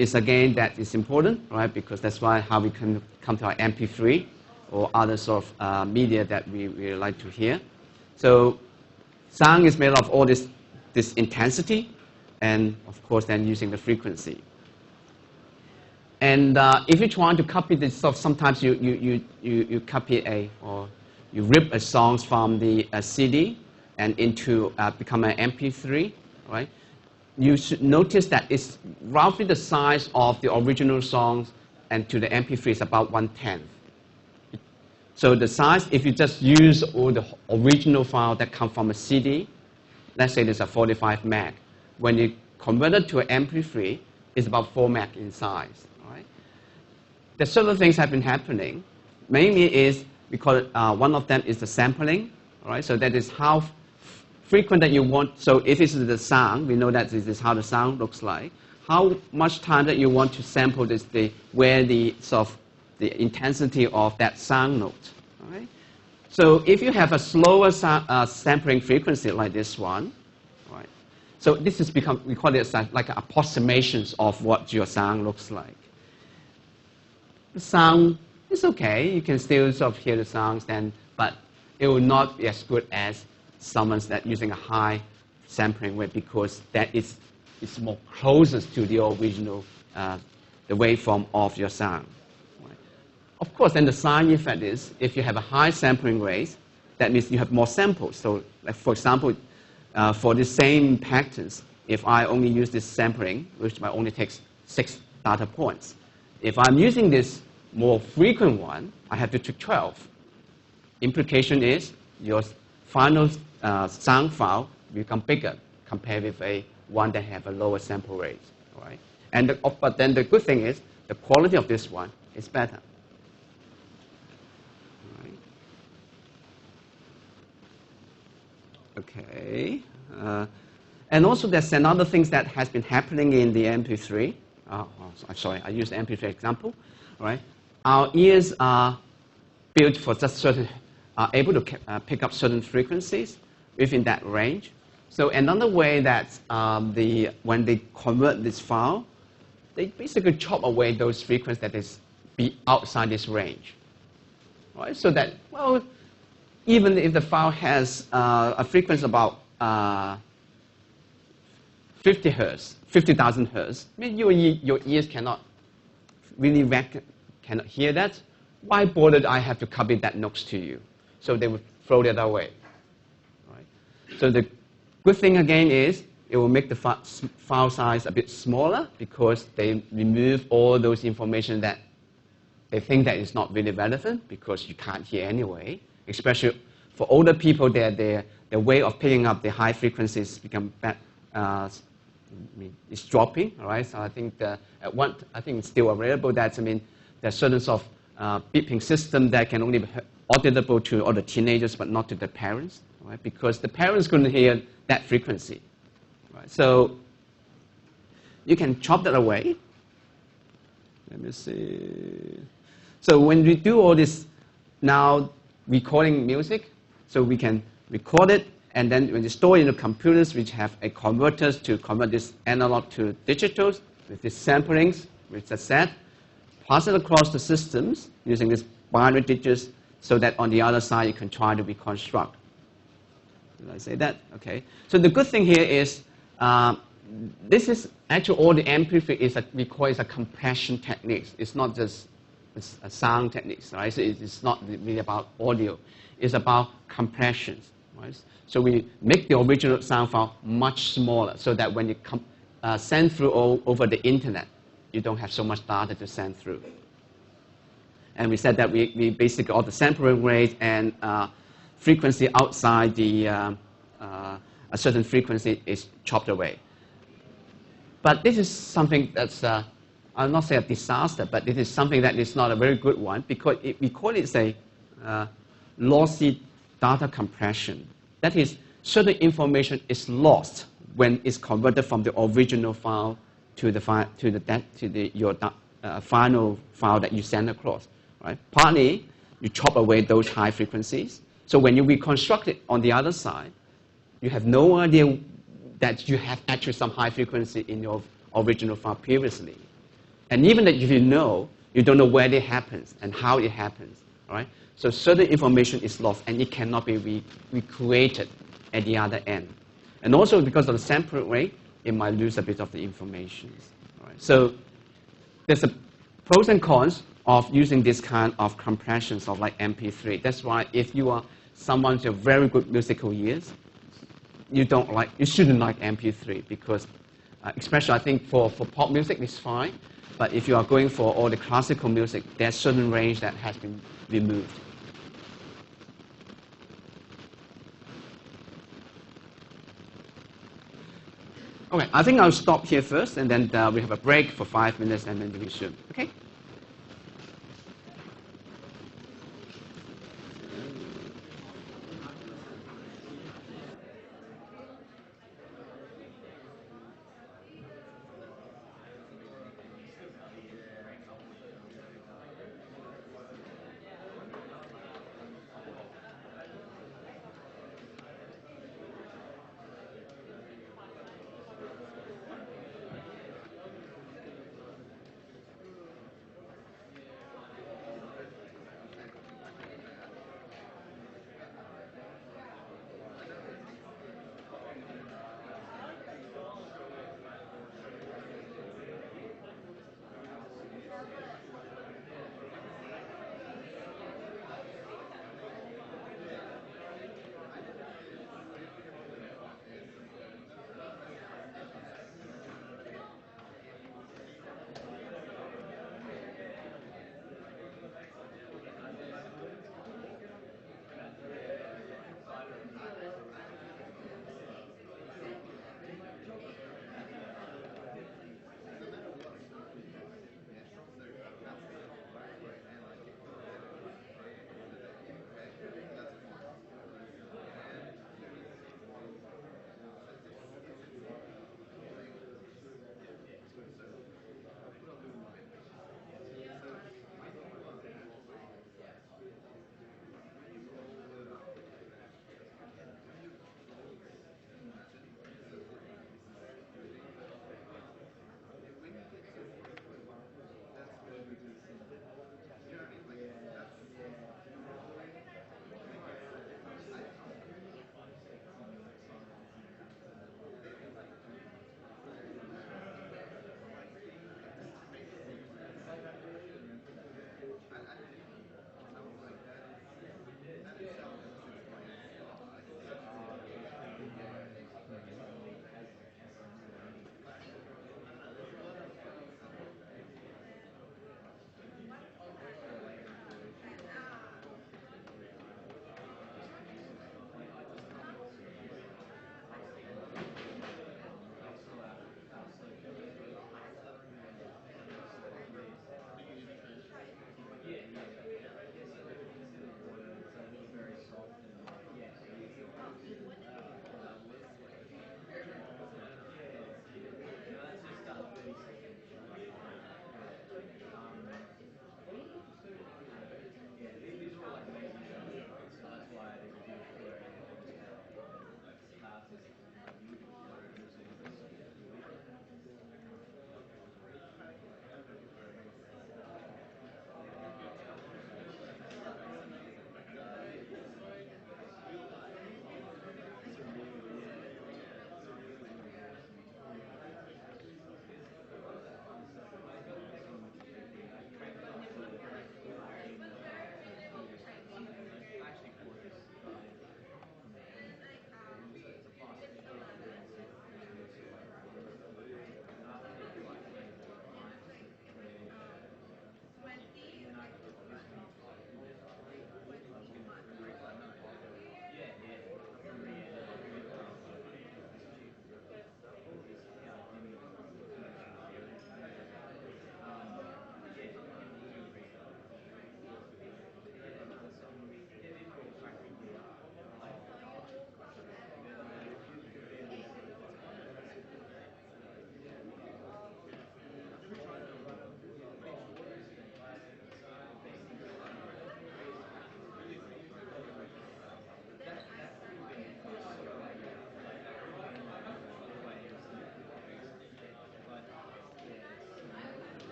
is again that is important, right? Because that's why how we can come to our MP3 or other sort of media that we like to hear. So sound is made of all this intensity, and of course then using the frequency. And if you try to copy this stuff, sometimes you copy or you rip a songs from the CD and into become an MP3, right? You should notice that it's roughly the size of the original songs, and to the MP3 is about 1/10. So the size, if you just use all the original file that come from a CD, let's say there's a 45 meg. When you convert it to an MP3, it's about 4 meg in size. Right? The certain things have been happening. Mainly is, we call it, one of them is the sampling. Right? So that is how frequent that you want. So if it's the sound, we know that this is how the sound looks like. How much time that you want to sample this, where the sort of the intensity of that sound note. Right? So if you have a slower sampling frequency like this one, right? So this has become, we call it like approximations of what your sound looks like. The sound is okay, you can still sort of hear the sounds then, but it will not be as good as someone's that using a high sampling rate, because that is more closest to the original, the waveform of your sound. Right? Of course, then the side effect is, if you have a high sampling rate, that means you have more samples. So, like for example, for the same patterns, if I only use this sampling, which might only takes 6 data points, if I'm using this more frequent one, I have to take 12. Implication is your final sound file become bigger compared with a one that have a lower sample rate, right? And but then the good thing is the quality of this one is better. Right. Okay, and also there's another thing that has been happening in the MP3. I'm sorry, I used the MP3 example, right? Our ears are built for just certain, are able to pick up certain frequencies within that range. So another way that when they convert this file, they basically chop away those frequencies that is be outside this range, right? So that, well, even if the file has a frequency about 50 hertz, 50,000 hertz, I mean, your ears cannot really cannot hear that. Why bother I have to copy that notes to you? So they would throw that away. Right? So the good thing again is it will make the file size a bit smaller, because they remove all those information that they think that is not really relevant, because you can't hear anyway. Especially for older people, their way of picking up the high frequencies become it's dropping. All right. So I think I think it's still available. That there's certain sort of beeping system that can only be auditable to all the teenagers, but not to the parents, right? Because the parents couldn't hear that frequency. Right? So you can chop that away. Let me see. So when we do all this now recording music, so we can record it, and then when you store it in the computers, which have a converters to convert this analog to digital with these samplings, which are set, pass it across the systems using these binary digits, so that on the other side you can try to reconstruct. Did I say that? Okay. So the good thing here is this is actually all the MP3 is we call it a compression techniques. It's not just a sound techniques, right? So it's not really about audio. It's about compressions, right? So we make the original sound file much smaller, so that when you send through over the internet, you don't have so much data to send through. And we said that we basically all the sampling rate and frequency outside the a certain frequency is chopped away. But this is something that's I'll not say a disaster, but it is something that is not a very good one, because we call it lossy data compression. That is, certain information is lost when it's converted from the original file to your final file that you send across. Right? Partly, you chop away those high frequencies. So when you reconstruct it on the other side, you have no idea that you have actually some high frequency in your original file previously. And even if you know, you don't know where it happens and how it happens. All right? So certain information is lost, and it cannot be recreated at the other end. And also because of the sample rate, it might lose a bit of the information. All right? So there's a pros and cons of using this kind of compressions of like MP3. That's why if you are someone with very good musical ears, you shouldn't like MP3 because, especially I think for pop music it's fine, but if you are going for all the classical music, there's certain range that has been removed. Okay, I think I'll stop here first, and then we have a break for 5 minutes, and then we resume. Okay?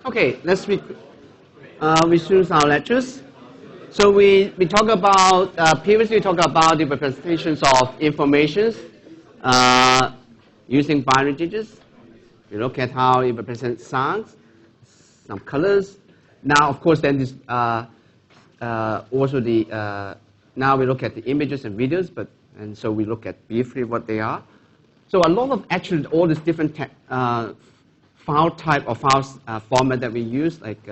Okay, let's resume our lectures. So we talk about, previously we talked about the representations of informations using binary digits. We look at how it represents sounds, some colors. Now, of course, then this also the, now we look at the images and videos, and so we look at briefly what they are. So a lot of actually all these different file type or file format that we use, like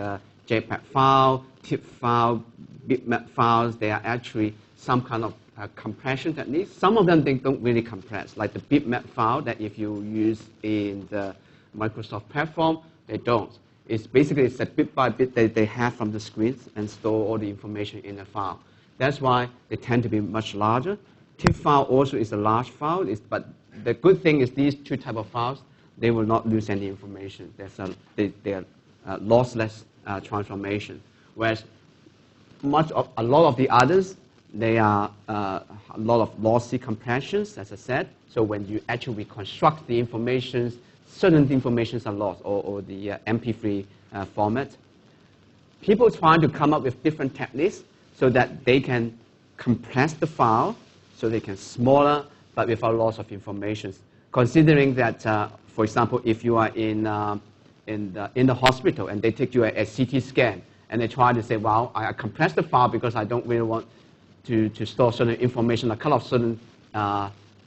JPEG file, TIFF file, bitmap files, they are actually some kind of compression techniques. Some of them they don't really compress, like the bitmap file that if you use in the Microsoft platform, they don't. It's basically it's a bit by bit that they have from the screens and store all the information in a file. That's why they tend to be much larger. TIFF file also is a large file, but the good thing is these two type of files, they will not lose any information. They are lossless transformation. Whereas a lot of the others, they are a lot of lossy compressions, as I said. So when you actually reconstruct the information, certain informations are lost, or the MP3 format. People trying to come up with different techniques so that they can compress the file, so they can smaller, but without loss of information. Considering that, for example, if you are in the hospital and they take you a CT scan, and they try to say, well, I compress the file because I don't really want to store certain information or cut off certain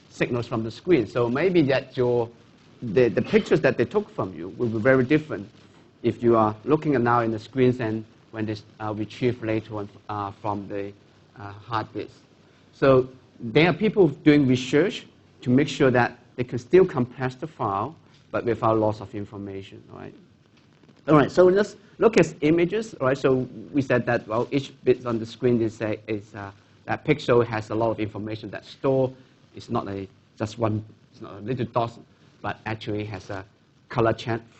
signals from the screen. So maybe that the pictures that they took from you will be very different if you are looking at now in the screens and when they retrieve later on from the hard disk. So there are people doing research to make sure that they can still compress the file, but without loss of information, all right? All right, so let's look at images, all right? So we said that, well, each bit on the screen that pixel has a lot of information that's stored. It's not just one, it's not a little dot, but actually has a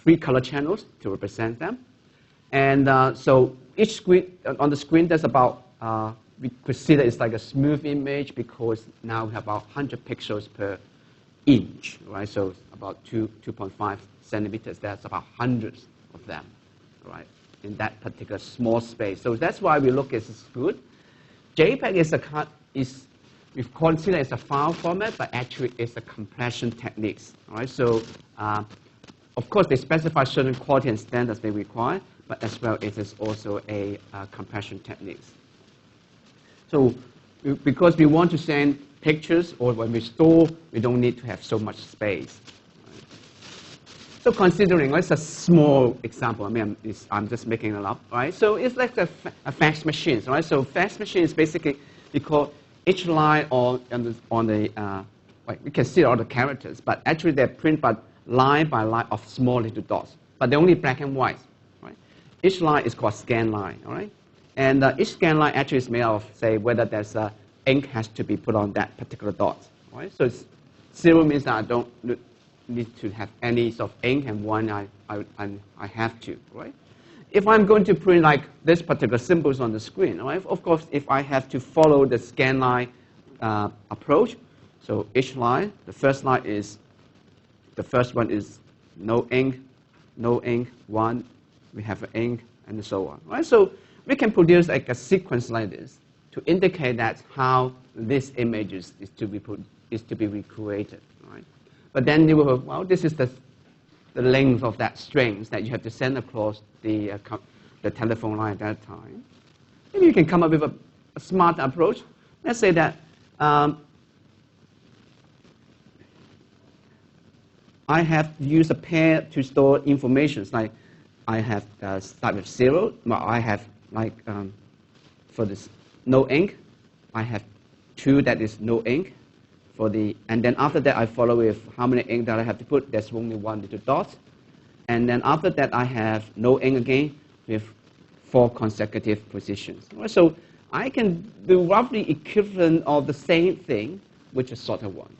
three color channels to represent them. And so each screen, on the screen, there's about, we could see that it's like a smooth image because now we have about 100 pixels per inch, right? So it's about 2.5 centimeters. That's about hundreds of them, right, in that particular small space. So that's why we look at it's good. JPEG we consider as a file format, but actually it's a compression techniques, right? So of course they specify certain quality and standards they require, but as well it is also a compression techniques. So because we want to send pictures, or when we store, we don't need to have so much space. Right? So considering, it's a small example, I mean, I'm just making it up, right? So it's like a fax machine, right? So fax machine is basically, because each line on the we can see all the characters, but actually they're printed by line of small little dots, but they're only black and white, right? Each line is called scan line, all right? And each scan line actually is made of, say, whether there's ink has to be put on that particular dot, right? So 0 means that I don't need to have any sort of ink, and 1 I have to, right? If I'm going to print like this particular symbols on the screen, right? Of course, if I have to follow the scan line approach, so each line, the first one is no ink, 1, we have an ink, and so on, right? So we can produce like a sequence like this to indicate that how this image is to be recreated, right? But then you will, well, this is the length of that strings that you have to send across the telephone line at that time. Maybe you can come up with a smart approach. Let's say that I have used a pair to store information. Like I have start with 0. Well, I have like for this no ink, I have 2 that is no ink and then after that I follow with how many ink that I have to put. There's only 1 little dot, and then after that I have no ink again with 4 consecutive positions. So I can do roughly equivalent of the same thing, which is shorter one.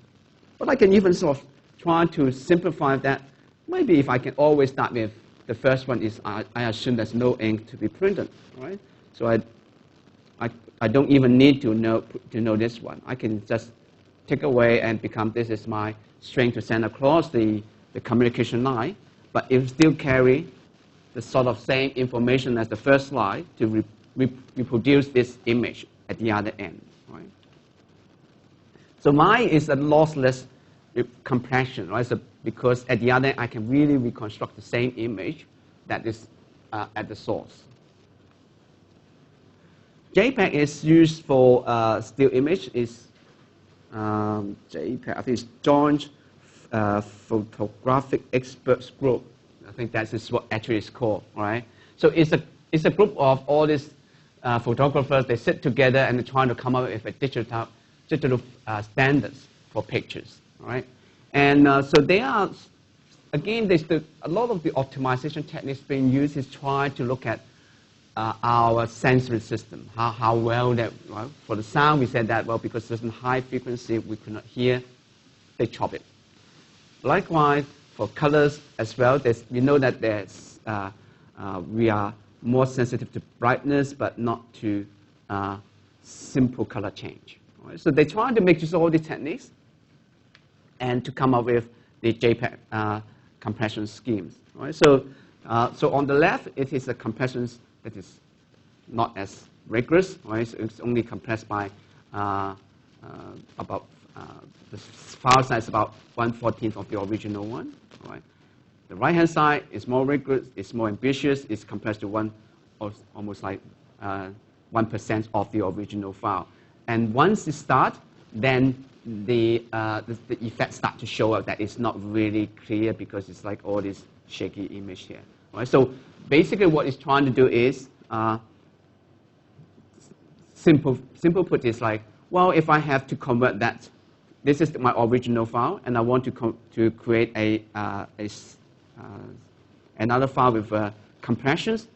But I can even sort of try to simplify that. Maybe if I can always start with the first one is I assume there's no ink to be printed, right? So I don't even need to know this one. I can just take away and become this is my string to send across the communication line, but it still carry the sort of same information as the first slide to reproduce this image at the other end. Right? So mine is a lossless compression, right? So because at the other end, I can really reconstruct the same image that is at the source. JPEG is used for still image. Is JPEG, I think it's Joint Photographic Experts Group. I think that is what actually it's called, right? So it's a group of all these photographers. They sit together and they're trying to come up with a digital standards for pictures, right? And so they are, again, a lot of the optimization techniques being used is trying to look at our sensory system, how well that, right? For the sound, we said that, well, because there's a high frequency we could not hear, they chop it. Likewise, for colors as well, we know that we are more sensitive to brightness, but not to simple color change. Right? So they try to make use of all these techniques and to come up with the JPEG compression schemes. Right? So on the left, it is a compression that is not as rigorous. Right? So it's only compressed by about the file size about 1/14 of the original one. Right? The right-hand side is more rigorous, it's more ambitious, it's compressed to almost like 1% of the original file. And once it starts, then the effects start to show up that it's not really clear because it's like all this shaky image here. Right? So basically what it's trying to do is, simple put is like, well, if I have to convert that, this is my original file, and I want to create another file with compressions,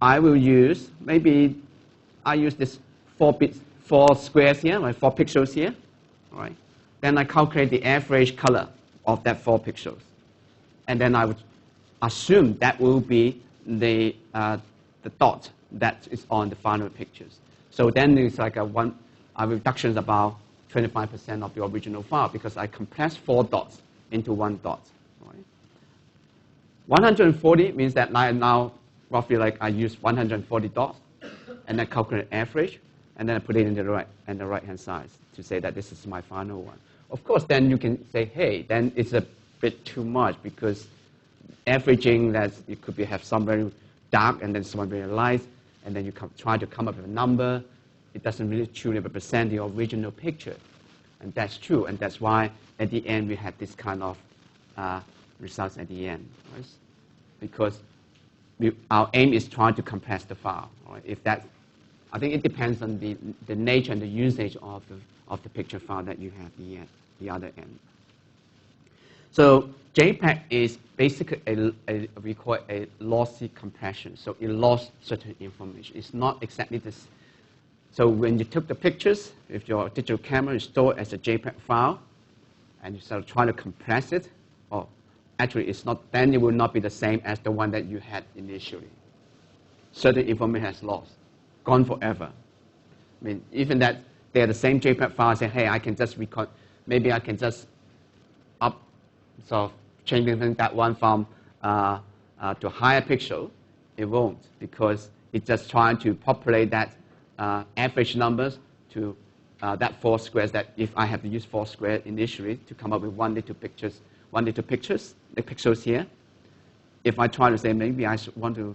I will use, maybe I use this 4 squares here, like 4 pixels here. All right? Then I calculate the average color of that 4 pixels. And then I would assume that will be the dot that is on the final pictures. So then it's like a reduction is about 25% of the original file because I compressed 4 dots into 1 dot. Right? 140 means that now roughly like I use 140 dots and then calculate average and then I put it in the right-hand side to say that this is my final one. Of course, then you can say, hey, then it's a bit too much because averaging that it could have some very dark and then some very light, and then you try to come up with a number. It doesn't really truly represent the original picture. And that's true, and that's why at the end we had this kind of results at the end. Right? Because our aim is trying to compress the file. Right? I think it depends on the nature and the usage of the picture file that you have at the other end. So JPEG is basically we call it a lossy compression. So it lost certain information. It's not exactly this. So when you took the pictures, if your digital camera is stored as a JPEG file, and you start trying to compress it, actually it's not. Then it will not be the same as the one that you had initially. Certain information has lost, gone forever. I mean, even that they're the same JPEG file. Say, hey, I can just record. Maybe I can just changing that one from to a higher pixel. It won't because it's just trying to populate that average numbers to that 4 squares. That if I have to use 4 squares initially to come up with one little pictures, the pixels here. If I try to say maybe I want to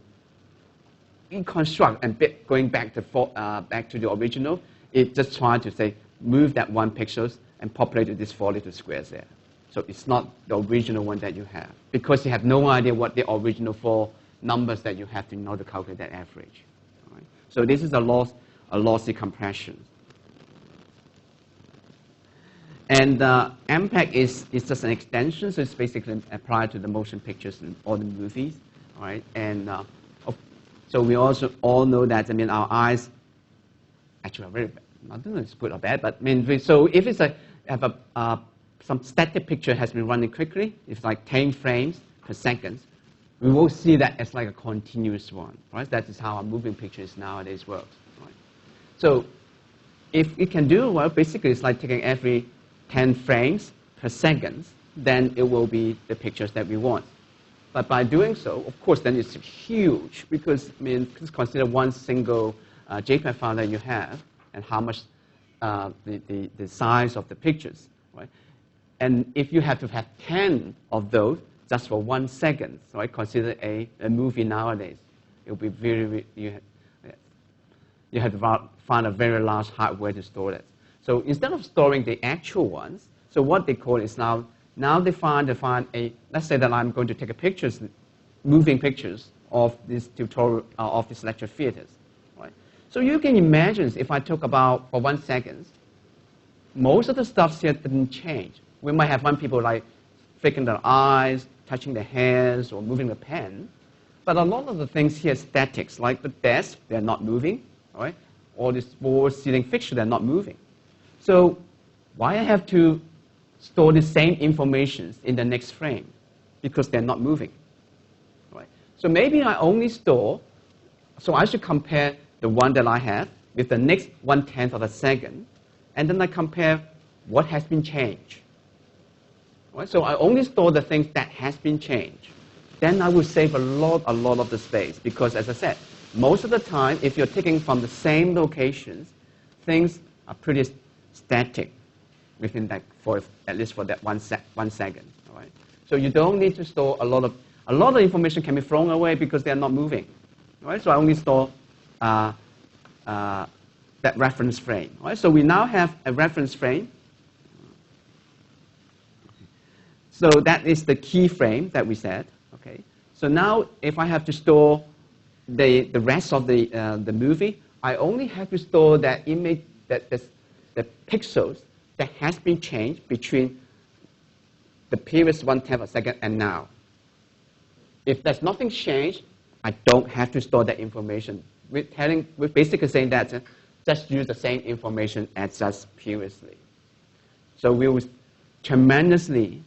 reconstruct and going back to the original, it just trying to say move that 1 pixels and populate these 4 little squares there. So it's not the original one that you have because you have no idea what the original 4 numbers that you have to in order to calculate that average. Right? So this is a lossy compression. And MPEG is just an extension, so it's basically applied to the motion pictures and all the movies. Right? And so we also all know that, I mean, our eyes actually are very bad. I don't know if it's good or bad, but I mean, so if it's some static picture has been running quickly, if it's like 10 frames per second, we will see that as like a continuous one, right? That is how our moving pictures nowadays works, right? So if it can do, well, basically it's like taking every 10 frames per second, then it will be the pictures that we want. But by doing so, of course, then it's huge because, I mean, just consider one single JPEG file that you have and how much the size of the pictures, right? And if you have to have 10 of those just for 1 second, right? Consider a movie nowadays. It will be very, you have to find a very large hardware to store it. So instead of storing the actual ones, so what they call is now they find a, let's say that I'm going to take a pictures, moving pictures of this tutorial, of this lecture theaters, right? So you can imagine if I took about for 1 second, most of the stuff here didn't change. We might have one people like flicking their eyes, touching their hairs, or moving the pen. But a lot of the things here are statics, like the desk, they're not moving, right? Or this wall ceiling fixture, they're not moving. So why I have to store the same information in the next frame? Because they're not moving, right? So maybe I only store, so I should compare the one that I have with the next 1/10 of a second, and then I compare what has been changed. Right? So I only store the things that has been changed. Then I will save a lot of the space because, as I said, most of the time, if you're taking from the same locations, things are pretty static within that, at least for that 1 second. All right? So you don't need to store a lot of information can be thrown away because they're not moving. All right? So I only store that reference frame. All right? So we now have a reference frame. So that is the key frame that we said. Okay. So now if I have to store the rest of the movie, I only have to store that image, the pixels that has been changed between the previous 1/10 of a second and now. If there's nothing changed, I don't have to store that information. We're basically saying that just use the same information as just previously. So we will tremendously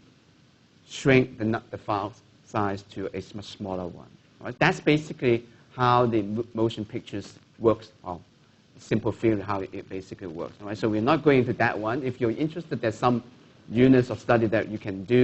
shrink the file size to a much smaller one. Right? That's basically how the motion pictures works, or simple theory how it basically works. Right? So we're not going into that one. If you're interested, there's some units of study that you can do.